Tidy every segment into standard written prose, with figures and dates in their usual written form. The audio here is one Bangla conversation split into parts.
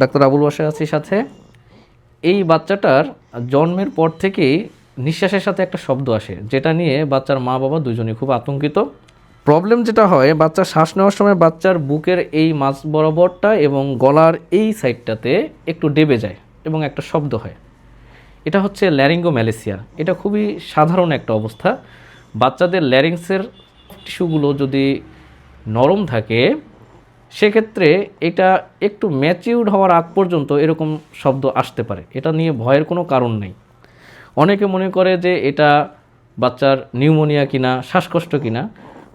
ডাক্তার আবুল বাশার আছি সাথে। এই বাচ্চাটার জন্মের পর থেকেই নিঃশ্বাসের সাথে একটা শব্দ আসে, যেটা নিয়ে বাচ্চার মা বাবা দুজনেই খুব আতঙ্কিত। প্রবলেম যেটা হয়, বাচ্চা শ্বাস নেওয়ার সময় বাচ্চার বুকের এই মাঝ বরাবরটা এবং গলার এই সাইডটাতে একটু ডেবে যায় এবং একটা শব্দ হয়। এটা হচ্ছে ল্যারিঙ্গোম্যালেসিয়া। এটা খুবই সাধারণ একটা অবস্থা। বাচ্চাদের ল্যারিংসের টিস্যুগুলো যদি নরম থাকে সেক্ষেত্রে এটা একটু ম্যাচিউরড হওয়ার আগ পর্যন্ত এরকম শব্দ আসতে পারে। এটা নিয়ে ভয়ের কোনো কারণ নেই। অনেকে মনে করে যে এটা বাচ্চার নিউমোনিয়া কিনা, শ্বাসকষ্ট কিনা।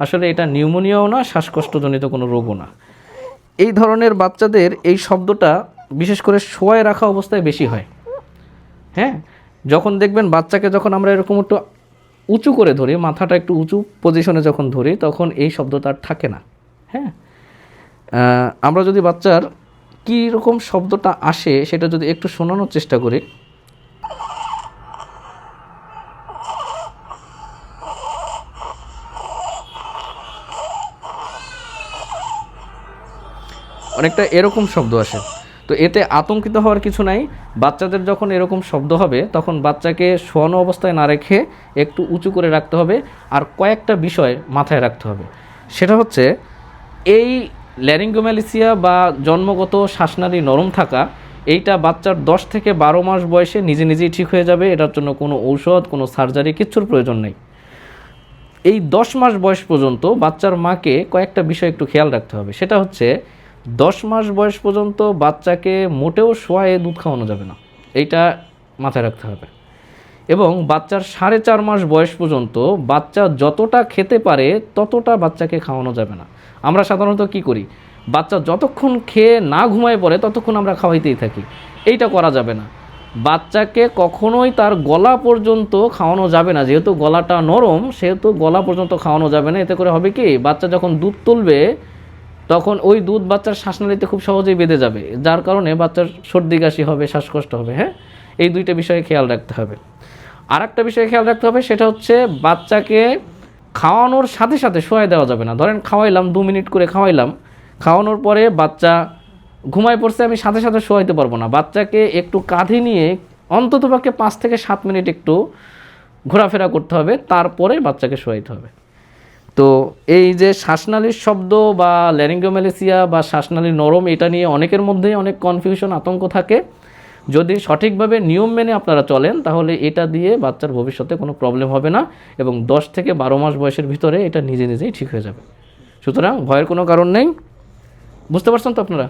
আসলে এটা নিউমোনিয়াও না, শ্বাসকষ্টজনিত কোনো রোগও না। এই ধরনের বাচ্চাদের এই শব্দটা বিশেষ করে শোয়ায় রাখা অবস্থায় বেশি হয়। হ্যাঁ, যখন দেখবেন বাচ্চাকে যখন আমরা এরকম একটু উঁচু করে ধরি, মাথাটা একটু উঁচু পজিশনে যখন ধরি, তখন এই শব্দটা আর থাকে না। হ্যাঁ, আমরা যদি বাচ্চার কী রকম শব্দটা আসে সেটা যদি একটু শোনানোর চেষ্টা করি। অনেকটা এরকম শব্দ আসে। তো এতে আতঙ্কিত হওয়ার কিছু নাই। বাচ্চাদের যখন এরকম শব্দ হবে তখন বাচ্চাকে শোয়ানো অবস্থায় না রেখে একটু উঁচু করে রাখতে হবে। আর কয়েকটা বিষয় মাথায় রাখতে হবে। সেটা হচ্ছে, এই ল্যারিঙ্গোম্যালেসিয়া বা জন্মগত শ্বাসনালী নরম থাকা, এইটা বাচ্চার 10 থেকে 12 মাস বয়সে নিজে নিজেই ঠিক হয়ে যাবে। এটার জন্য কোনো ঔষধ, কোনো সার্জারি, কিচ্ছুর প্রয়োজন নেই। এই 10 মাস বয়স পর্যন্ত বাচ্চার মাকে কয়েকটা বিষয় একটু খেয়াল রাখতে হবে। সেটা হচ্ছে, 10 মাস বয়স পর্যন্ত বাচ্চাকে মোটেও শোয়ায়ে দুধ খাওয়ানো যাবে না, এইটা মাথায় রাখতে হবে। এবং বাচ্চার 4.5 মাস বয়স পর্যন্ত বাচ্চা যতটা খেতে পারে ততটা বাচ্চাকে খাওয়ানো যাবে না। আমরা সাধারণত কি করি, বাচ্চা যতক্ষণ খেয়ে না ঘুমায় পড়ে ততক্ষণ আমরা খাওয়াইতেই থাকি। এইটা করা যাবে না। বাচ্চাকে কখনোই তার গলা পর্যন্ত খাওয়ানো যাবে না। যেহেতু গলাটা নরম, সেহেতু গলা পর্যন্ত খাওয়ানো যাবে না। এতে করে হবে কি, বাচ্চা যখন দুধ তুলবে তখন ওই দুধ বাচ্চার শ্বাসনালীতে খুব সহজেই বেঁধে যাবে, যার কারণে বাচ্চার সর্দি কাশি হবে, শ্বাসকষ্ট হবে। হ্যাঁ, এই দুইটা বিষয়ে খেয়াল রাখতে হবে। আর একটা বিষয়ে খেয়াল রাখতে হবে, সেটা হচ্ছে বাচ্চাকে খাওয়ানোর সাথে সাথে শোয়াই দেওয়া যাবে না। ধরেন খাওয়াইলাম, 2 মিনিট করে খাওয়াইলাম, খাওয়ানোর পরে বাচ্চা ঘুমায় পড়ছে, আমি সাথে সাথে শোয়াইতে পারবো না। বাচ্চাকে একটু কাঁধে নিয়ে অন্ততপক্ষে 5 থেকে 7 মিনিট একটু ঘোরাফেরা করতে হবে, তারপরে বাচ্চাকে শোয়াইতে হবে। তো এই যে শ্বাসনালীর শব্দ বা ল্যারিঙ্গোম্যালেসিয়া বা শ্বাসনালী নরম, এটা নিয়ে অনেকের মধ্যেই অনেক কনফিউশন, আতঙ্ক থাকে। যদি সঠিকভাবে নিয়ম মেনে আপনারা চলেন তাহলে এটা দিয়ে বাচ্চার ভবিষ্যতে কোনো প্রবলেম হবে না এবং 10 থেকে 12 মাস বয়সের ভিতরে এটা নিজে নিজেই ঠিক হয়ে যাবে। সুতরাং ভয়ের কোনো কারণ নেই। বুঝতে পারছেন তো আপনারা?